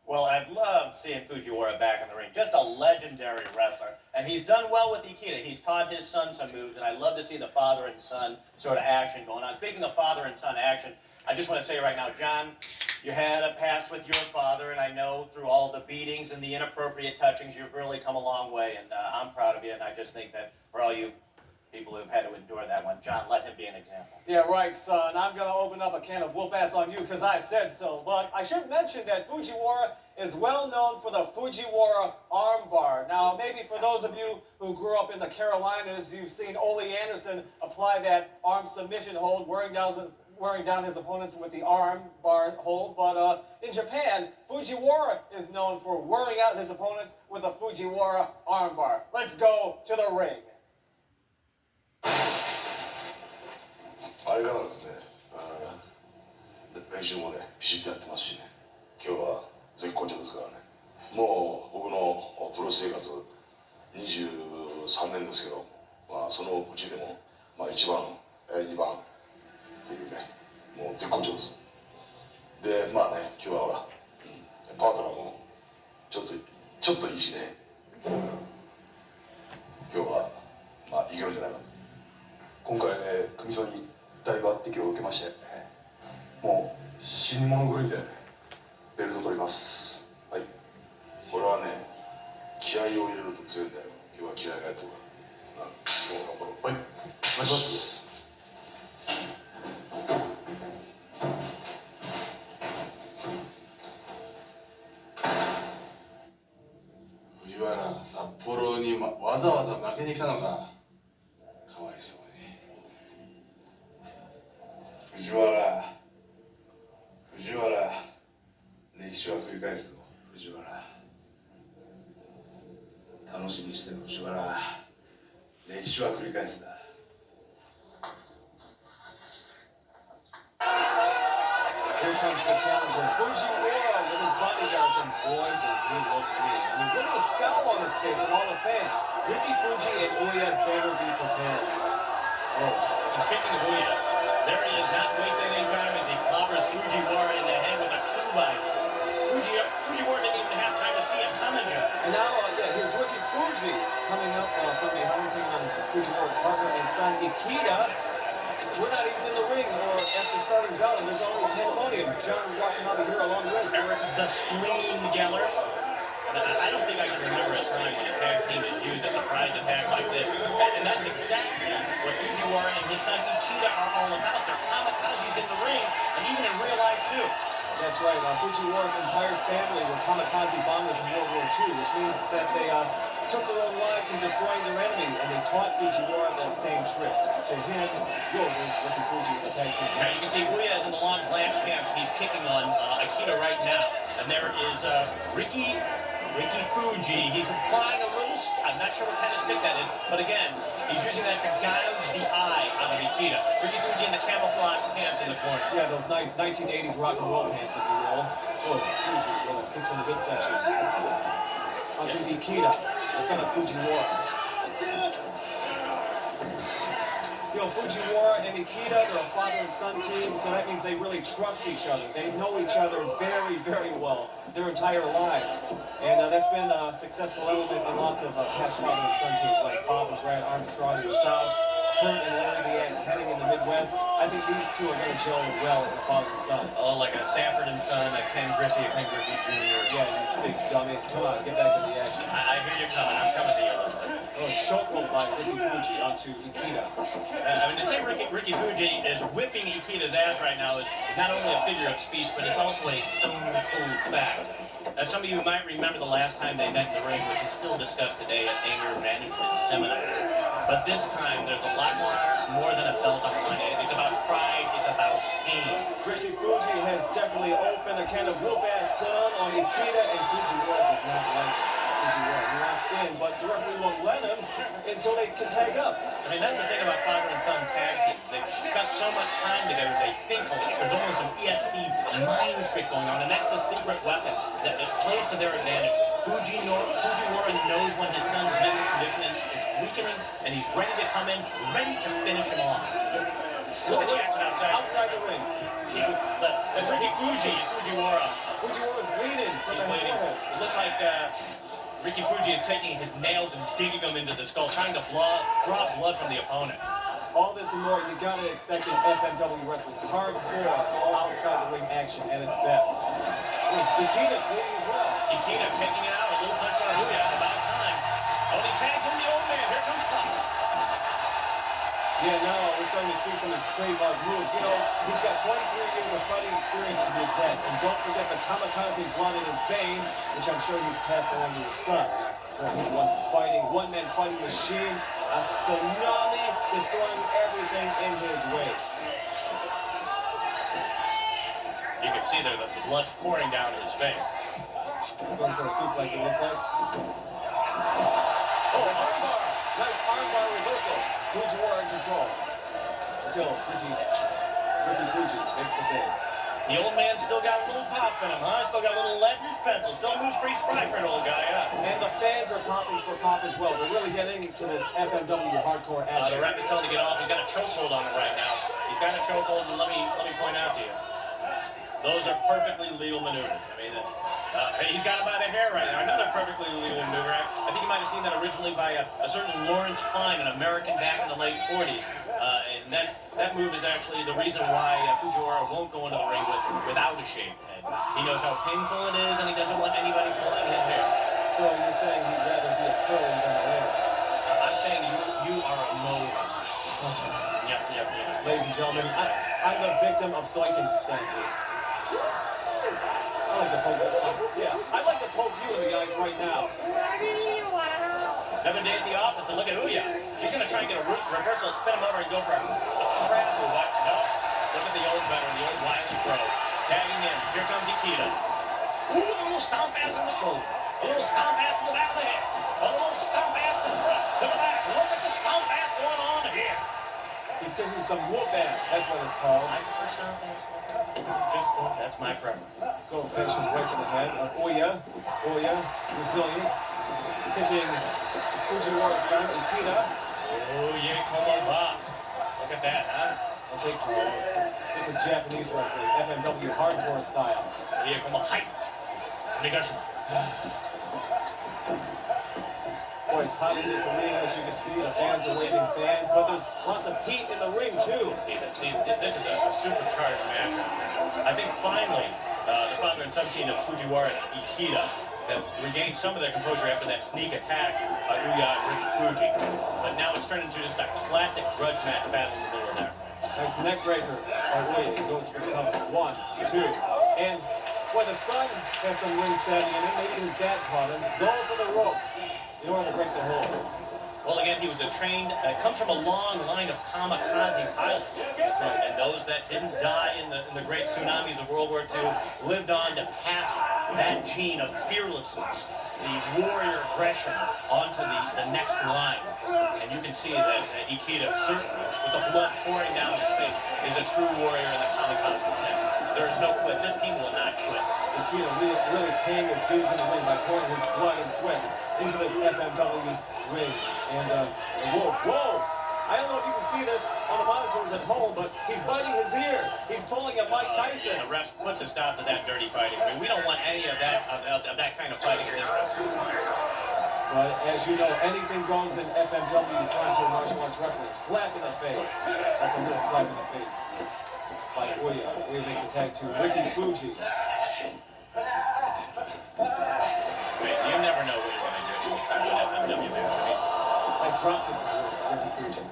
Well, I've loved seeing Fujiwara back in the ring. Just a legendary wrestler. And he's done well with Ikeda. He's taught his son some moves, and I love to see the father and son sort of action going on. Speaking of father and son action, I just want to say right now, John, you had a past with your father, and I know through all the beatings and the inappropriate touchings, you've really come a long way, and I'm proud of you, and I just think that for all you people who've had to endure that one, John, let him be an example. Yeah, right, son. I'm going to open up a can of whoop-ass on you because I said so. But I should mention that Fujiwara is well known for the Fujiwara armbar. Now, maybe for those of you who grew up in the Carolinas, you've seen Ole Anderson apply that arm submission hold, wearing down his opponents with the arm bar hold. But in Japan, Fujiwara is known for wearing out his opponents with a Fujiwara armbar. Let's go to the ring. あれからですね、練習もね、ピシッとやってますしね、今日は絶好調ですからね。もう僕のプロ生活23年ですけど、まあそのうちでも、まあ1番、2番っていうね、もう絶好調です。で、まあね、今日はほら、パートナーもちょっといいしね、今日はまあいけるんじゃないかと。今回、組長に大抜擢を受けまして、もう死に物狂いでベルト取ります。はい。これはね、気合を入れると強いんだよ。今日は気合が入ってるから。もう頑張ろう。はい。お願いします。藤原、札幌に、わざわざ負けに来たのか。かわいそうに。藤原、歴史は繰り返すぞ。藤原、楽しみにしてる藤原、歴史は繰り返すんだ。Here comes the challenger, Fujiwara, with his bodyguards, and boy, does he look mean. I mean, look at the scowl on his face and all the fans. Ricky Fuji and Ooya better be prepared. Oh, and speaking of Ooya, there he is, not wasting any time as he clobbers Fujiwara in the head with a 2x4. Fujiwara didn't even have time to see it coming, Joe. And now, here's Ricky Fuji coming up from behind him on Fujiwara's partner and son Ikeda. We're not even in the ring or at the starting bell, and there's already pandemonium. John Watanabe here along with Eric the Spleen Geller. I don't think I can remember a time when a tag team has used a surprise attack like this. And that's exactly what Fujiwara and his son Ikeda are all about. They're kamikazes in the ring, and even in real life, too. That's right. Fujiwara's entire family were kamikaze bombers in World War II, which means that they took their own lives in destroying their enemy, and they taught Fujiwara that same trick. To him, yours, Ricky Fuji, the tag team. Now you can see Ooya is in the long black pants. He's kicking on Ikeda right now. And there is Ricky Fuji. He's applying a little, I'm not sure what kind of stick that is, but again, he's using that to gouge the eye out of Ikeda. Ricky Fuji in the camouflage pants in the corner. Yeah, those nice 1980s rock and roll pants, as you will. Oh, Fuji, well, kicks in the midsection. Onto Ikeda, the son of Fujiwara. You know, Fujiwara and Ikeda, they're a father and son team, so that means they really trust each other. They know each other very, very well their entire lives. And that's been a successful element in lots of past father and son teams, like Bob and Brad Armstrong in the South, Kurt and Larry Diaz heading in the Midwest. I think these two are going to gel well as a father and son. Oh, like a Sanford and Son, a Ken Griffey Jr. Yeah, you big dummy. Come on, get back to the action. I hear you coming. I'm coming to you, Elizabeth. Oh, shotgun by Ricky Fuji onto Ikeda. I mean, to say Ricky Fuji is whipping Ikeda's ass right now is not only a figure of speech, but it's also a stone-cold fact. As some of you might remember the last time they met in the ring, which is still discussed today at anger management seminars. But this time, there's a lot more than a belt on the line. It's about pride. It's about pain. Ricky Fuji has definitely opened a can of whoop-ass on Ikeda, and Fujiwara does not like Fujiwara. He wants in, but the referee won't let him until they can tag up. I mean, that's the thing about father and son tag teams. They've spent so much time together, they think alike. There's almost an ESP mind trick going on, and that's the secret weapon that plays to their advantage. Fujiwara knows when his son's mental condition is weakening, and he's ready to come in, ready to finish him off. Look at the action outside. Outside the ring. That's Ricky Fuji and Fujiwara Fujiwara's bleeding from He's the bleeding. forehead. It looks like Ricky Fuji is taking his nails and digging them into the skull, trying to draw blood from the opponent. All this and more, you gotta expect in FMW wrestling. Hardcore, outside the ring action at its best. Ikeda's bleeding as well. Ikeda taking it out, a little touch on Ooya, about time. Oh, he tags in the old man. Here comes Pops. Yeah, now we're starting to see some of his trademark moves. You know, he's got 23 years of fighting experience to be exact. And don't forget the kamikaze blood in his veins, which I'm sure he's passed along to his son. Well, he's one-man fighting machine, a tsunami destroying everything in his way. You can see there that the blood's pouring down his face. He's going for a suplex, it looks like. Oh, armbar! Nice armbar reversal. Fujiwara in control. Until Ricky Fuji makes the save. The old man still got a little pop in him, huh? Still got a little lead in his pencil. Still moves pretty spry for an old guy, huh? And the fans are popping for Pop as well. They're really getting into this FMW hardcore The action. ref is telling him to get off. He's got a chokehold on him right now. He's got a chokehold, and let me point out to you. Those are perfectly legal maneuvers. I mean, he's got him by the hair right now. Another perfectly legal maneuver. I think you might have seen that originally by a certain Lawrence Fine, an American back in the late 40s. And that move is actually the reason why Fujiwara won't go into the ring without a shaved head. He knows how painful it is, and he doesn't want anybody pulling his hair. So you're saying he'd rather be a curly than a layer? I'm saying you are a mover. Yep. Ladies and gentlemen, I'm the victim of circumstances. I like to poke this one. Yeah, I'd like to poke you in the eyes right now. Another day at the office, and look at Ooya. He's going to try and get a reversal, spin him over, and go for a crab move. No. Look at the old veteran, the old wily pro. Tagging in. Here comes Ikeda. Ooh, a little stomp ass on the shoulder. A little stomp ass to the back of the head. A little stomp ass to the front, to the back. Look at the stomp ass going on here. He's giving me some whoop ass. That's what it's called. I prefer stomp ass. That's my preference. Go finishing right to the head of Ooya, resilient, kicking Fujiwara's son, Ikeda. Oh, yeah, come on, Bob. Look at that, huh? Okay, Carlos. This is Japanese wrestling, FMW hardcore style. Yeah, come on, hype. Boy, it's hot in this arena, as you can see. The fans are waving fans, but there's lots of heat in the ring, too. See, this is a supercharged match out here. I think finally, the father and son team of Fujiwara and Ikeda have regained some of their composure after that sneak attack by Ooya and Ricky Fuji. But now it's turned into just a classic grudge match battle in the middle there. Nice neck breaker by Ooya. He goes for the cover. 1, 2, and boy, the son has some ring savvy in it. Maybe his dad taught him. Going for the ropes. You don't want to break the hold. Well, again, he was comes from a long line of kamikaze pilots. That's right. And those that didn't die in the great tsunamis of World War II lived on to pass that gene of fearlessness, the warrior aggression, onto the next line. And you can see that Ikeda, certainly, with the blood pouring down his face, is a true warrior in the kamikaze sense. There is no quit. This team will not quit. Ikeda really paying his dues in the ring by pouring his blood and sweat into this FMW ring. And whoa! I don't know if you can see this on the monitors at home, but he's biting his ear. He's pulling a Mike Tyson. The ref puts a stop to that dirty fighting. I mean, we don't want any of that kind of fighting in this wrestling. But as you know, anything goes in FMW frontier martial arts wrestling. Slap in the face. That's a real slap in the face. By Ooya. Ooya makes a tag to Ricky Fuji. Wait, you never know what you're going to do with FMW, right? Nice drop kick by Ricky Fuji.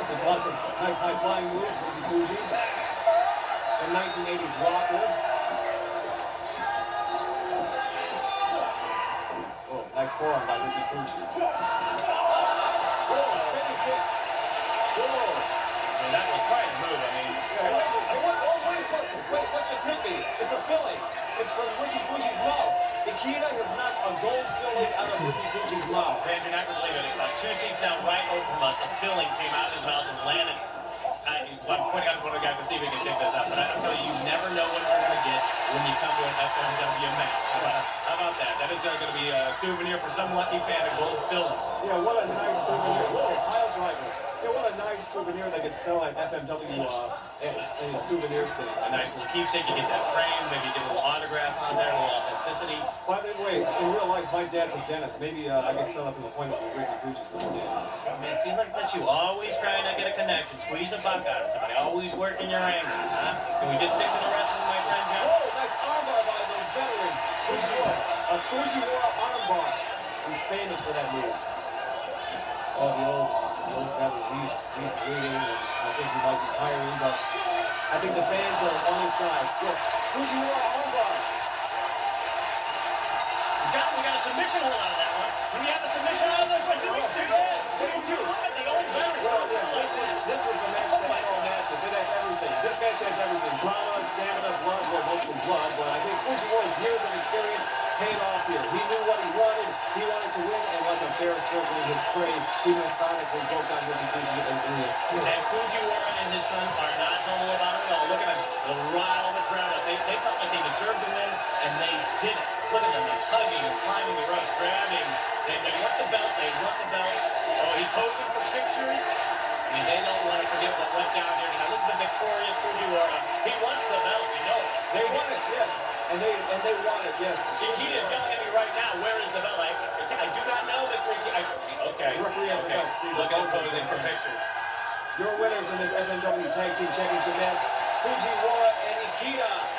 There's lots of nice high-flying moves, Ricky Fuji. The 1980s rocker. Oh, nice forearm by Ricky Fuji. Oh, spinning kick. Whoa. I mean, that was quite a move. I mean, Wait, what just hit me? It's a filling. It's from Ricky Fuji's mouth. Ikeda has knocked a gold filling out of Ricky Fuji's mouth. man, you're not going to believe it. 2 seats down right over from us, a filling came out of his mouth and landed. I'm pointing out to one of the guys to see if we can take this out, but I'm telling you, you never know what you're going to get when you come to an FMW match. How about that? That is going to be a souvenir for some lucky fan, a gold filling. Yeah, what a nice souvenir. Whoa, pile driver. Yeah, what a nice souvenir they could sell at FMW souvenir stands. A nice little keepsake. You get that frame. Maybe get a little autograph on there, a little authenticity. By the way, in real life, my dad's a dentist. Maybe I could set up an appointment with Ricky Fuji for one day. Man, see, look at you, always trying to get a connection, squeeze a buck out of somebody, always working your angles, huh? Can we just stick to the wrestling, my friend Joe? Oh, nice armbar by the veteran Fujiwara. A Fujiwara armbar. He's famous for that move. Oh, the old veteran. He's bleeding, and I think he might be tiring, but I think the fans are on his side. Yeah, Fujiwara armbar. We got a submission hold out of that one. Do we have a submission out of this one? Do we? Yes. What do you do? Look at the old veteran. Well, this was the match that had all matches. It has everything. This match has everything. Drama, stamina, blood, well, mostly blood, but I think Fujiwara's years of experience paid off here. He knew what he wanted. He wanted to win, and like a bear circling his prey, he methodically broke down Ricky Fuji and Ooya. And Fujiwara and his son are not humble about it at all. Look at them. They'll rile the crowd up. They felt like they deserved to win, and they did it. Look at them. They're hugging and climbing the ropes, grabbing. They want the belt. They want the belt. Oh, he's posing for pictures. I mean, they don't want to forget what went down here. Now look at the victorious Fujiwara. He wants the belt. You know it. They want it, yes. And they want it, yes. Ikeda is yelling at me right now. Where is the belt? I do not know this. Okay. The referee has the belt, Steve. Look at him posing for pictures. Your winners in this FMW Tag Team Championship match, Fujiwara and Ikeda.